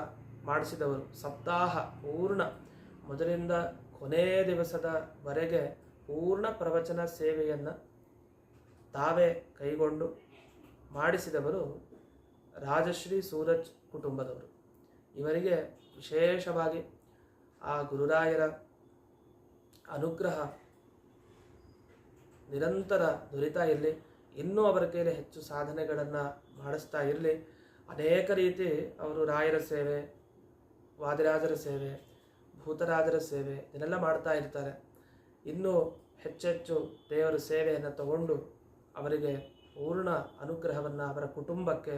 ಮಾಡಿಸಿದವರು ಸಪ್ತಾಹ ಪೂರ್ಣ ಮೊದಲಿಂದ ಕೊನೆಯ ದಿವಸದವರೆಗೆ ಪೂರ್ಣ ಪ್ರವಚನ ಸೇವೆಯನ್ನು ತಾವೇ ಕೈಗೊಂಡು ಮಾಡಿಸಿದವರು ರಾಜಶ್ರೀ ಸೂರಜ್ ಕುಟುಂಬದವರು. ಇವರಿಗೆ ವಿಶೇಷವಾಗಿ ಆ ಗುರುರಾಯರ ಅನುಗ್ರಹ ನಿರಂತರ ದೊರೀತಾ ಇರಲಿ. ಇನ್ನೂ ಅವರ ಕೈಲಿ ಹೆಚ್ಚು ಸಾಧನೆಗಳನ್ನು ಮಾಡಿಸ್ತಾ ಇರಲಿ. ಅನೇಕ ರೀತಿ ಅವರು ರಾಯರ ಸೇವೆ, ವಾದಿರಾಜರ ಸೇವೆ, ಭೂತರಾಜರ ಸೇವೆ ಇದನ್ನೆಲ್ಲ ಮಾಡ್ತಾ ಇರ್ತಾರೆ. ಇನ್ನೂ ಹೆಚ್ಚೆಚ್ಚು ದೇವರ ಸೇವೆಯನ್ನು ತಗೊಂಡು ಅವರಿಗೆ ಪೂರ್ಣ ಅನುಗ್ರಹವನ್ನು ಅವರ ಕುಟುಂಬಕ್ಕೆ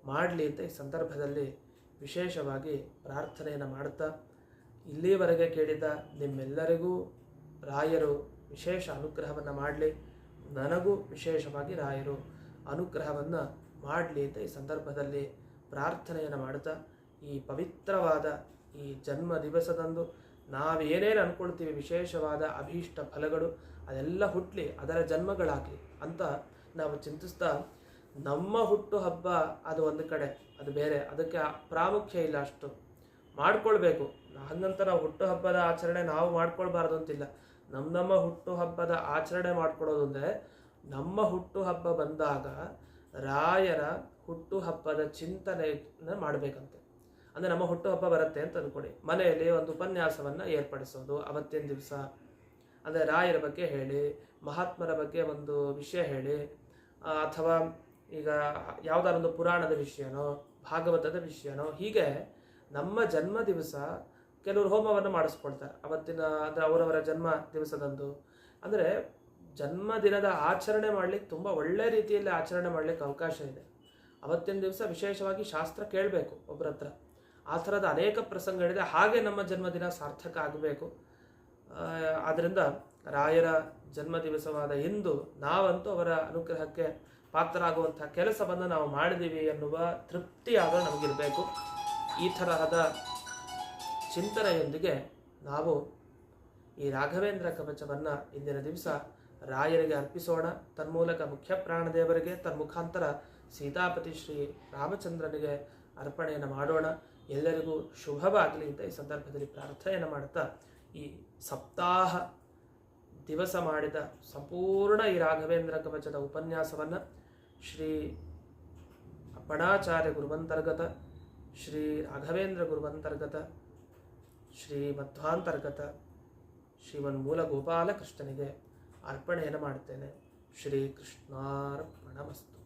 ಮಾಡಲಿ ಅಂತ ಈ ಸಂದರ್ಭದಲ್ಲಿ ವಿಶೇಷವಾಗಿ ಪ್ರಾರ್ಥನೆಯನ್ನು ಮಾಡುತ್ತಾ, ಇಲ್ಲಿವರೆಗೆ ಕೇಳಿದ ನಿಮ್ಮೆಲ್ಲರಿಗೂ ರಾಯರು ವಿಶೇಷ ಅನುಗ್ರಹವನ್ನು ಮಾಡಲಿ, ನನಗೂ ವಿಶೇಷವಾಗಿ ರಾಯರು ಅನುಗ್ರಹವನ್ನು ಮಾಡಲಿ ಅಂತ ಈ ಸಂದರ್ಭದಲ್ಲಿ ಪ್ರಾರ್ಥನೆಯನ್ನು ಮಾಡುತ್ತಾ, ಈ ಪವಿತ್ರವಾದ ಈ ಜನ್ಮ ದಿವಸದಂದು ನಾವೇನೇನು ಅಂದ್ಕೊಳ್ತೀವಿ ವಿಶೇಷವಾದ ಅಭೀಷ್ಟ ಫಲಗಳು ಅದೆಲ್ಲ ಹುಟ್ಟಲಿ, ಅದರ ಜನ್ಮಗಳಾಗಲಿ ಅಂತ ನಾವು ಚಿಂತಿಸ್ತಾ, ನಮ್ಮ ಹುಟ್ಟು ಹಬ್ಬ ಅದು ಒಂದು ಕಡೆ, ಅದು ಬೇರೆ, ಅದಕ್ಕೆ ಪ್ರಾಮುಖ್ಯ ಇಲ್ಲ, ಅಷ್ಟು ಮಾಡ್ಕೊಳ್ಬೇಕು. ಹಾಗಂತ ನಾವು ಹುಟ್ಟು ಹಬ್ಬದ ಆಚರಣೆ ನಾವು ಮಾಡ್ಕೊಳ್ಬಾರ್ದು ಅಂತಿಲ್ಲ. ನಮ್ಮ ಹುಟ್ಟು ಹಬ್ಬದ ಆಚರಣೆ ಮಾಡ್ಕೊಳ್ಳೋದು ಅಂದರೆ ನಮ್ಮ ಹುಟ್ಟು ಹಬ್ಬ ಬಂದಾಗ ರಾಯರ ಹುಟ್ಟು ಹಬ್ಬದ ಚಿಂತನೆಯನ್ನು ಮಾಡಬೇಕಂತೆ. ಅಂದರೆ ನಮ್ಮ ಹುಟ್ಟು ಹಬ್ಬ ಬರುತ್ತೆ ಅಂತ ಅಂದ್ಕೊಡಿ, ಮನೆಯಲ್ಲಿ ಒಂದು ಉಪನ್ಯಾಸವನ್ನು ಏರ್ಪಡಿಸೋದು ಅವತ್ತಿನ ದಿವಸ. ಅಂದರೆ ರಾಯರ ಬಗ್ಗೆ ಹೇಳಿ, ಮಹಾತ್ಮರ ಬಗ್ಗೆ ಒಂದು ವಿಷಯ ಹೇಳಿ, ಅಥವಾ ಈಗ ಯಾವುದಾರೊಂದು ಪುರಾಣದ ವಿಷಯನೋ ಭಾಗವತದ ವಿಷಯನೋ, ಹೀಗೆ ನಮ್ಮ ಜನ್ಮ ದಿವಸ ಕೆಲವರು ಹೋಮವನ್ನು ಮಾಡಿಸ್ಕೊಳ್ತಾರೆ ಅವತ್ತಿನ, ಅಂದರೆ ಅವರವರ ಜನ್ಮ ದಿವಸದಂದು. ಅಂದರೆ ಜನ್ಮದಿನದ ಆಚರಣೆ ಮಾಡಲಿಕ್ಕೆ ತುಂಬ ಒಳ್ಳೆಯ ರೀತಿಯಲ್ಲಿ ಆಚರಣೆ ಮಾಡಲಿಕ್ಕೆ ಅವಕಾಶ ಇದೆ. ಅವತ್ತಿನ ದಿವಸ ವಿಶೇಷವಾಗಿ ಶಾಸ್ತ್ರ ಕೇಳಬೇಕು ಒಬ್ಬರ ಹತ್ರ. ಆ ಥರದ ಅನೇಕ ಪ್ರಸಂಗಗಳಿದೆ. ಹಾಗೆ ನಮ್ಮ ಜನ್ಮದಿನ ಸಾರ್ಥಕ ಆಗಬೇಕು. ಆದ್ದರಿಂದ ರಾಯರ ಜನ್ಮ ದಿವಸವಾದ ಇಂದು ನಾವಂತೂ ಅವರ ಅನುಗ್ರಹಕ್ಕೆ ಪಾತ್ರರಾಗುವಂಥ ಕೆಲಸವನ್ನು ನಾವು ಮಾಡಿದ್ದೀವಿ ಎನ್ನುವ ತೃಪ್ತಿಯಾಗ ನಮಗಿರಬೇಕು. ಈ ತರಹದ ಚಿಂತನೆಯೊಂದಿಗೆ ನಾವು ಈ ರಾಘವೇಂದ್ರ ಕವಚವನ್ನು ಇಂದಿನ ದಿವಸ ರಾಯರಿಗೆ ಅರ್ಪಿಸೋಣ. ತನ್ಮೂಲಕ ಮುಖ್ಯ ಪ್ರಾಣದೇವರಿಗೆ, ತನ್ಮುಖಾಂತರ ಸೀತಾಪತಿ ಶ್ರೀ ರಾಮಚಂದ್ರನಿಗೆ ಅರ್ಪಣೆಯನ್ನು ಮಾಡೋಣ. ಎಲ್ಲರಿಗೂ ಶುಭವಾಗಲಿ ಅಂತ ಈ ಸಂದರ್ಭದಲ್ಲಿ ಪ್ರಾರ್ಥನೆಯನ್ನು ಮಾಡುತ್ತಾ, ಈ ಸಪ್ತಾಹ ದಿವಸ ಮಾಡಿದ ಸಂಪೂರ್ಣ ಈ ರಾಘವೇಂದ್ರ ಕವಚದ ಉಪನ್ಯಾಸವನ್ನು ಶ್ರೀ ಅಪ್ಪಣಾಚಾರ್ಯ ಗುರುವಂತರ್ಗತ, ಶ್ರೀ ರಾಘವೇಂದ್ರ ಗುರುವಂತರ್ಗತ, ಶ್ರೀ ಮಧ್ವಾಂತರ್ಗತ ಶ್ರೀಮನ್ಮೂಲ ಗೋಪಾಲಕೃಷ್ಣನಿಗೆ ಅರ್ಪಣೆಯನ್ನು ಮಾಡುತ್ತೇನೆ. ಶ್ರೀ ಕೃಷ್ಣಾರ್ಪಣಮಸ್ತು.